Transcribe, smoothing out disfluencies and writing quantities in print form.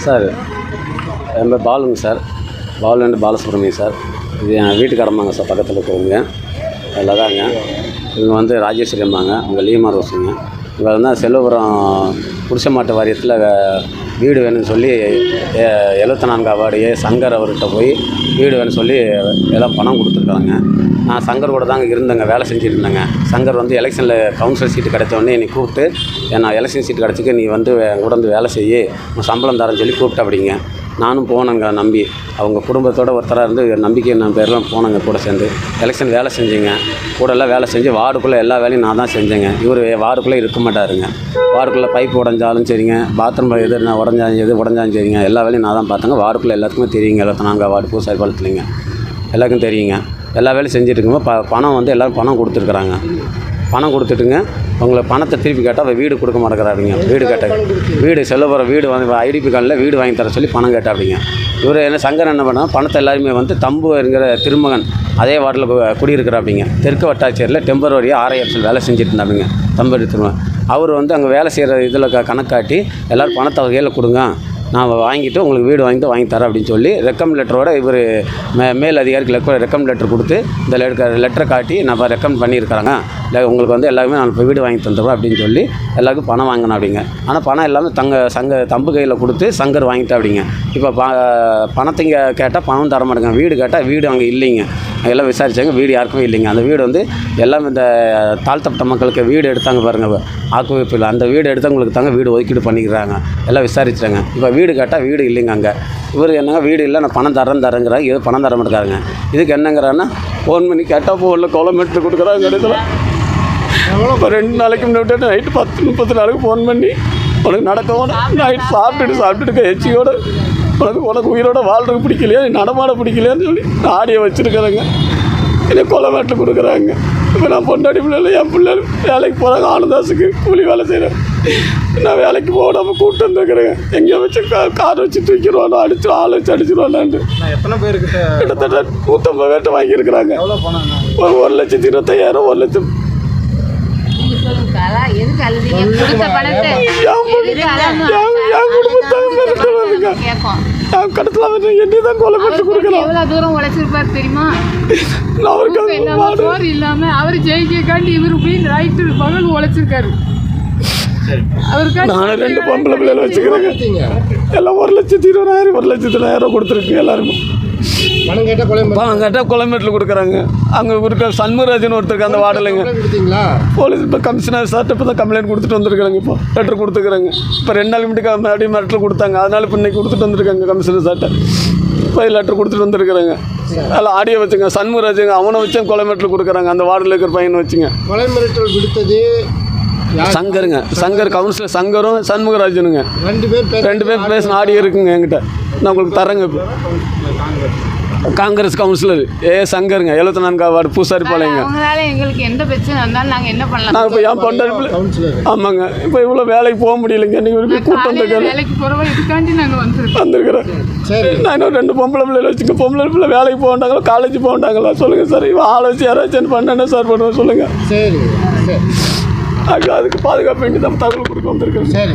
Sir என் பேர் பாலுங்க sir. பாலுன்னு Balasubramaniam sir. இது என் வீட்டுக்காரம்மாங்க சார், பக்கத்தில் இருக்கிறவங்க அதில் தாங்க. இவங்க வந்து ராஜேஸ்வரி அம்மாங்க, அவங்க லீமா ரோஸுங்க. இவங்க வந்து செல்வபுரம் குடிசைமாட்டு வாரியத்தில் வீடு வேணும்னு சொல்லி 74 அவார்டு சங்கர் அவர்கிட்ட போய் வீடு வேணும்னு சொல்லி எல்லாம் பணம் கொடுத்துருக்காங்க. நான் சங்கர் கூட தாங்க இருந்தேங்க, வேலை செஞ்சுட்டு இருந்தேங்க. சங்கர் வந்து எலெக்ஷனில் கவுன்சிலர் சீட்டு கிடைச்சோடனே என்னை கூப்பிட்டு, நான் எலெக்ஷன் சீட்டு கிடச்சிக்க நீ வந்து கூட வந்து வேலை செய்ய, உன் சம்பளம் தரேன்னு சொல்லி கூப்பிட்டு அப்படிங்க. நானும் போனேங்க நம்பி, அவங்க குடும்பத்தோடு ஒருத்தராக இருந்து நம்பிக்கை நான் பேர்லாம் போனேங்க கூட சேர்ந்து. எலெக்ஷன் வேலை செஞ்சேங்க, கூடலாம் வேலை செஞ்சு வார்டுக்குள்ளே எல்லா வேலையும் நான் தான் செஞ்சேங்க. இவர் வார்டுக்குள்ளே இருக்க மாட்டாருங்க. வார்டுக்குள்ளே பைப் உடஞ்சாலும் சரிங்க, பாத்ரூம் எது நான் உடஞ்சாலும் சரிங்க, எல்லா வேலையும் நான் தான் பார்த்தேங்க. வார்டுக்குள்ளே எல்லாத்துக்குமே தெரியுங்க, 74 வார்டு பூசாரி பாலத்துலைங்க எல்லாருக்கும் தெரியுங்க. எல்லா வேலையும் செஞ்சுட்டு இருக்கும்போது பணம் வந்து எல்லோரும் பணம் கொடுத்துருக்குறாங்க. பணம் கொடுத்துட்டுங்க, உங்களை பணத்தை திருப்பி கேட்டால் அவர் வீடு கொடுக்க மாட்டேங்கிறாருங்க. வீடு கேட்டாங்க, வீடு செல்வபுரம் வீடு வந்து ஐடிபி கார்டில் வீடு வாங்கி தர சொல்லி பணம் கேட்டா அப்படிங்க. இவர் என்ன சங்கர் என்ன பண்ணால் பணத்தை எல்லாருமே வந்து தம்புங்கிற திருமகன் அதே வார்டில் குடியிருக்கிற அப்படிங்க. தெற்கு வட்டாட்சியரில் டெம்பரரியாக RIFL வேலை செஞ்சுட்டு இருந்தாங்க தம்பு திருமகன். அவர் வந்து அங்கே வேலை செய்கிற இதில் கணக்காட்டி எல்லோரும் பணத்தை அவர் கையில் கொடுங்க, நான் வாங்கிட்டு உங்களுக்கு வீடு வாங்கி தரேன் அப்படின்னு சொல்லி ரெக்கமெண்ட் லெட்டரோட இவர் மேல் அதிகாரிக்கு ரெக்கமெண்ட் லெட்டர் கொடுத்து இந்த லெட்டரை காட்டி நான் ரெக்கமெண்ட் பண்ணியிருக்கிறாங்க, இல்லை உங்களுக்கு வந்து எல்லாருமே நான் இப்போ வீடு வாங்கி தந்துடுவேன் அப்படின்னு சொல்லி எல்லாருக்கும் பணம் வாங்கினேன் அப்படிங்க. ஆனால் பணம் எல்லாமே தம்பு கையில் கொடுத்து சங்கர் வாங்கிட்டா அப்படிங்க. இப்போ பணத்தைங்க கேட்டால் பணம் தர மாட்டேங்க, வீடு கேட்டால் வீடு அங்கே இல்லைங்க. எல்லாம் விசாரித்தாங்க, வீடு யாருக்குமே இல்லைங்க. அந்த வீடு வந்து எல்லாம் இந்த தாழ்த்தப்பட்ட மக்களுக்கு வீடு எடுத்தாங்க பாருங்கள், ஆக்குவிப்பில் அந்த வீடு எடுத்தவங்களுக்கு தாங்க வீடு ஒதுக்கீடு பண்ணிக்கிறாங்க. எல்லாம் விசாரிச்சிட்டாங்க. இப்போ வீடு கேட்டால் வீடு இல்லைங்க அங்கே. இவர் என்னங்க வீடு இல்லை, நான் பணம் தரேங்கிறாங்க, எதுவும் பணம் தர மாட்டேங்கிறாங்க. இதுக்கு என்னங்கிறான்னா ஃபோன் பண்ணி கேட்டால் போகல கிலோமீட்டர் கொடுக்குறாங்க இடத்துல. இப்போ 2 நாளைக்கு முன்னாடி நைட்டு 10-30 ஃபோன் பண்ணி உனக்கு நடக்கவும் நைட்டு சாப்பிட்டுட்டு எச்சியோடு உனக்கு உயிரோட வாழ்றதுக்கு பிடிக்கலையா, நடமாட பிடிக்கலையான்னு சொல்லி ஆடியை வச்சுருக்கிறேங்க. என்னை கொலமேட்டில் கொடுக்குறாங்க. இப்போ நான் பொண்டாடி பிள்ளைல என் பிள்ளைகள் வேலைக்கு போகிறாங்க, ஆனந்தாஸுக்கு கூலி வேலை செய்கிறேன். நான் வேலைக்கு போகாமல் கூப்பிட்டு வந்துருக்கிறேங்க. எங்கேயோ வச்சு கார் வச்சு தூக்கிடுவானோ ஆள் வச்சு அடிச்சிடுவானான்ட்டு. எத்தனை பேருக்கு கிட்டத்தட்ட 150 பேர்ட்ட வாங்கியிருக்கிறாங்க. ஒரு 1,25,000 1 லட்சம் அவர் ஜெயிக்காண்டி இவரு ரைட்டு பகல் உழைச்சிருக்காரு. நானும் 2 பொம்பளை பிள்ளைகளை வச்சுக்கிறேங்க. எல்லாம் 1,20,000 1,20,000 கொடுத்துருக்கு எல்லாருமே. பணம் கேட்டால் கொலமேட்டில் கொடுக்குறாங்க. அங்கே இருக்க சண்முகராஜன் ஒருத்தருக்கு அந்த வார்டில்லைங்க. போலீஸ் இப்போ கமிஷனர் சார்ட்ட இப்போ தான் கம்ப்ளைண்ட் கொடுத்துட்டு வந்துருக்குறாங்க. இப்போ லெட்டர் கொடுத்துக்கிறாங்க. இப்போ 2 நாள் முன்னாடி மிரட்டில் கொடுத்தாங்க, அதனால இப்போ இன்னைக்கு கொடுத்துட்டு வந்துருக்காங்க கமிஷனர் சார்ட்ட. இப்போ லெட்டர் கொடுத்துட்டு வந்துருக்குறாங்க. அதில் ஆடியோ வச்சுங்க, சண்முகராஜுங்க அவனை வச்சு கொலமேட்டில் கொடுக்குறாங்க. அந்த வார்டில் இருக்கிற பையனை வச்சுங்க. கொலை மிரட்டல் விடுத்தது சங்கருங்க, சங்கர் கவுன்சிலர் சங்கரும் சண்முகராஜனுங்க. 2 பேர் பேசின ஆடியோ இருக்குங்க என்கிட்ட, நான் உங்களுக்கு தரேங்க. இப்போ காங்கிரஸ் கவுன்சிலர் சங்கருங்க, 74 வார்டு பூசாரி பாளையங்க. எங்களுக்கு எந்த பிரச்சனை வந்தாலும் நாங்கள் என்ன பண்ணலாம்? நான் இப்போ என் பொண்டாடி ஆமாங்க, இப்போ இவ்வளோ வேலைக்கு போக முடியலைங்க. இன்றைக்கி கூட்டம் வேலைக்கு போகிறவங்க இதுக்காண்டி நாங்கள் வந்துருக்கிறேன். நான் இன்னும் 2 பொம்பளை பிள்ளைகள் வச்சுக்க. பொம்பளை பிள்ளை வேலைக்கு போகண்டாங்களா, காலேஜ் போகண்டாங்களா சொல்லுங்கள் சார். இவன் ஆளை வச்சு யாராச்சும் பண்ண சார் பண்ணுவேன் சொல்லுங்கள். சரி, அதுக்கு பாதுகாப்பு வேண்டி தான் தகவல் கொடுக்க வந்திருக்கேன். சரி.